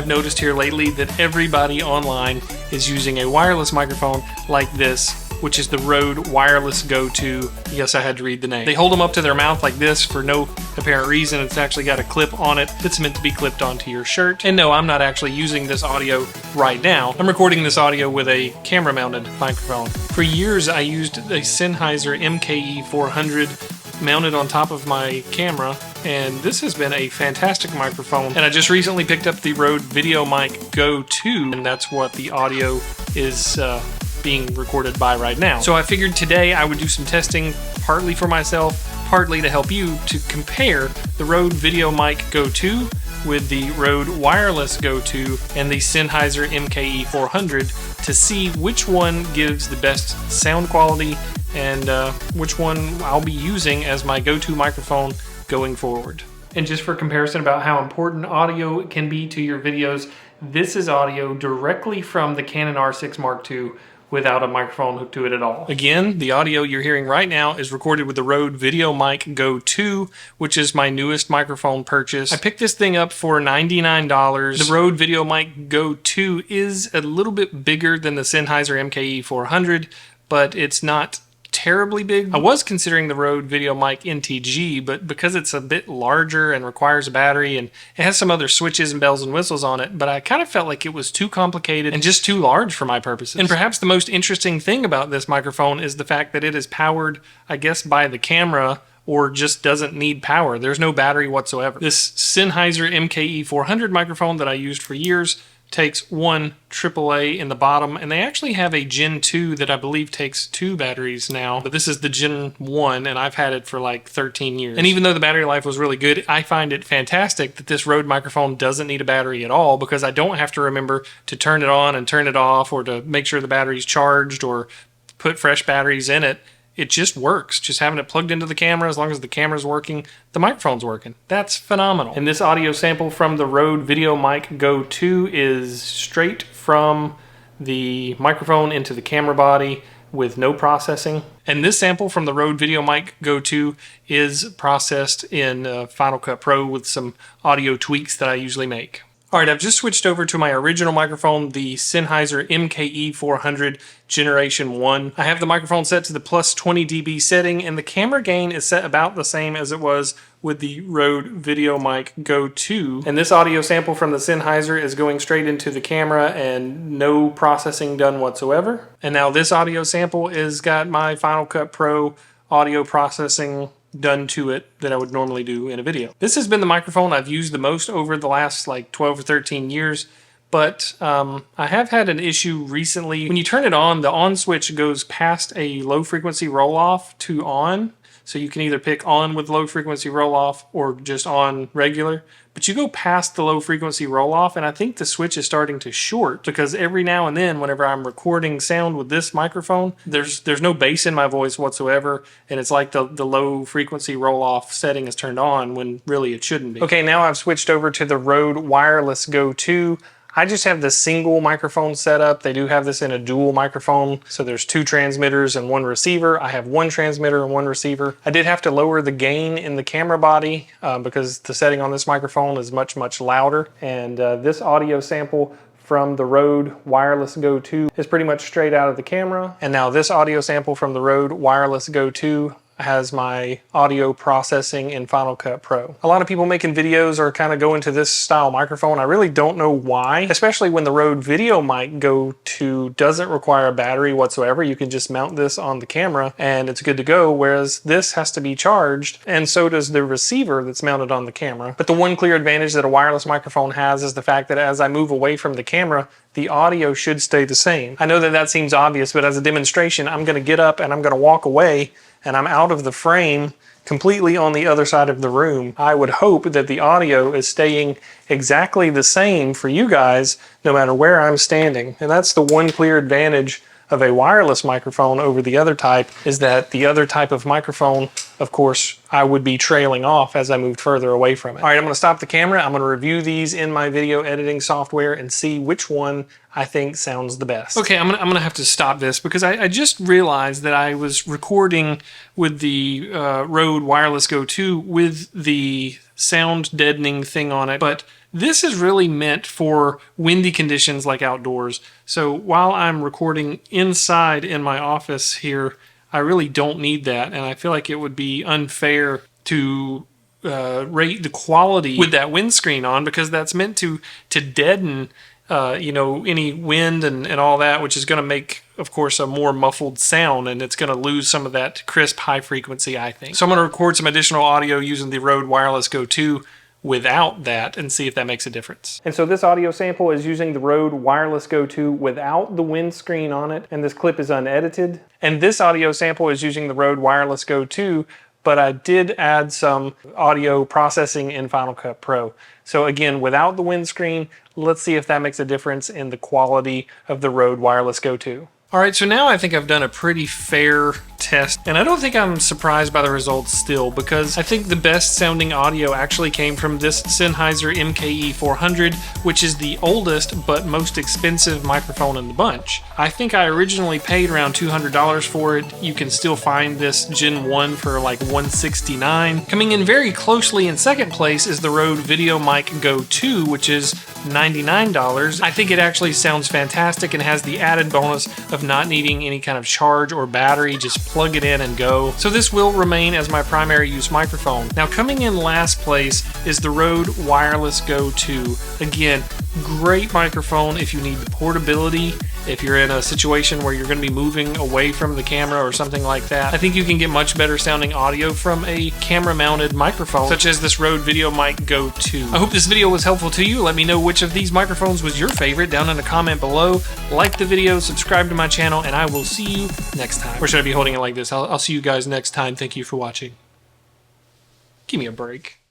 I've noticed here lately that everybody online is using a wireless microphone like this, which is the Rode Wireless Go II. Yes, I had to read the name. They hold them up to their mouth like this for no apparent reason. It's actually got a clip on it that's meant to be clipped onto your shirt. And no, I'm not actually using this audio right now. I'm recording this audio with a camera-mounted microphone. For years, I used a Sennheiser MKE400 mounted on top of my camera, and this has been a fantastic microphone. And I just recently picked up the Rode VideoMic Go II, and that's what the audio is being recorded by right now. So I figured today I would do some testing, partly for myself, partly to help you, to compare the Rode VideoMic Go II with the Rode Wireless Go II and the Sennheiser MKE400 to see which one gives the best sound quality and which one I'll be using as my go-to microphone going forward. And just for comparison about how important audio can be to your videos, this is audio directly from the Canon R6 Mark II without a microphone hooked to it at all. Again, the audio you're hearing right now is recorded with the Rode VideoMic Go II, which is my newest microphone purchase. I picked this thing up for $99. The Rode VideoMic Go II is a little bit bigger than the Sennheiser MKE400, but it's not terribly big. I was considering the Rode VideoMic NTG, but because it's a bit larger and requires a battery and it has some other switches and bells and whistles on it, but I kind of felt like it was too complicated and just too large for my purposes. And perhaps the most interesting thing about this microphone is the fact that it is powered, I guess, by the camera, or just doesn't need power. There's no battery whatsoever. This Sennheiser MKE400 microphone that I used for years takes one AAA in the bottom, and they actually have a Gen 2 that I believe takes 2 batteries now, but this is the Gen 1, and I've had it for like 13 years. And even though the battery life was really good, I find it fantastic that this Rode microphone doesn't need a battery at all, because I don't have to remember to turn it on and turn it off, or to make sure the battery's charged, or put fresh batteries in it. It just works. Just having it plugged into the camera, as long as the camera's working, the microphone's working. That's phenomenal. And this audio sample from the Rode VideoMic Go II is straight from the microphone into the camera body with no processing. And this sample from the Rode VideoMic Go II is processed in Final Cut Pro with some audio tweaks that I usually make. Alright, I've just switched over to my original microphone, the Sennheiser MKE400 Generation 1. I have the microphone set to the plus 20 dB setting, and the camera gain is set about the same as it was with the Rode VideoMic Go II. And this audio sample from the Sennheiser is going straight into the camera and no processing done whatsoever. And now this audio sample has got my Final Cut Pro audio processing done to it that I would normally do in a video. This has been the microphone I've used the most over the last like 12 or 13 years, but I have had an issue recently. When you turn it on, the on switch goes past a low frequency roll off to on. So you can either pick on with low frequency roll off or just on regular, but you go past the low frequency roll off, and I think the switch is starting to short, because every now and then whenever I'm recording sound with this microphone, there's no bass in my voice whatsoever, and it's like the low frequency roll off setting is turned on when really it shouldn't be. Okay, now I've switched over to the Rode Wireless Go II. I just have the single microphone set up. They do have this in a dual microphone, so there's 2 transmitters and 1 receiver. I have 1 transmitter and 1 receiver. I did have to lower the gain in the camera body because the setting on this microphone is much, much louder. And this audio sample from the Rode Wireless Go II is pretty much straight out of the camera. And now this audio sample from the Rode Wireless Go II has my audio processing in Final Cut Pro. A lot of people making videos are kind of going to this style microphone. I really don't know why, especially when the Rode VideoMic Go II doesn't require a battery whatsoever. You can just mount this on the camera and it's good to go, whereas this has to be charged, and so does the receiver that's mounted on the camera. But the one clear advantage that a wireless microphone has is the fact that as I move away from the camera, the audio should stay the same. I know that that seems obvious, but as a demonstration, I'm going to get up and I'm going to walk away, and I'm out of the frame completely on the other side of the room. I would hope that the audio is staying exactly the same for you guys no matter where I'm standing. And that's the one clear advantage of a wireless microphone over the other type, is that the other type of microphone, of course, I would be trailing off as I moved further away from it. All right, I'm going to stop the camera. I'm going to review these in my video editing software and see which one I think sounds the best. Okay, I'm gonna have to stop this because I just realized that I was recording with the Rode Wireless Go II with the sound deadening thing on it, but this is really meant for windy conditions like outdoors. So while I'm recording inside in my office here, I really don't need that, and I feel like it would be unfair to rate the quality with that windscreen on, because that's meant to deaden you know, any wind and all that, which is going to make, of course, a more muffled sound, and it's going to lose some of that crisp high frequency, I think. So I'm going to record some additional audio using the Rode Wireless Go II without that and see if that makes a difference. And so this audio sample is using the Rode Wireless Go II without the windscreen on it, and this clip is unedited. And this audio sample is using the Rode Wireless Go II, but I did add some audio processing in Final Cut Pro. So again, without the windscreen, let's see if that makes a difference in the quality of the Rode Wireless Go II. All right, so now I think I've done a pretty fair test, and I don't think I'm surprised by the results still, because I think the best sounding audio actually came from this Sennheiser MKE400, which is the oldest but most expensive microphone in the bunch. I think I originally paid around $200 for it. You can still find this Gen 1 for like $169. Coming in very closely in second place is the Rode VideoMic Go II, which is $99. I think it actually sounds fantastic and has the added bonus of not needing any kind of charge or battery, just plug it in and go. So this will remain as my primary use microphone. Now coming in last place is the Rode Wireless Go II. Again, great microphone if you need the portability, if you're in a situation where you're going to be moving away from the camera or something like that. I think you can get much better sounding audio from a camera mounted microphone such as this Rode VideoMic Go II. I hope this video was helpful to you. Let me know which of these microphones was your favorite down in the comment below. Like the video, subscribe to my channel, and I will see you next time. Or should I be holding it like this? I'll see you guys next time. Thank you for watching. Give me a break.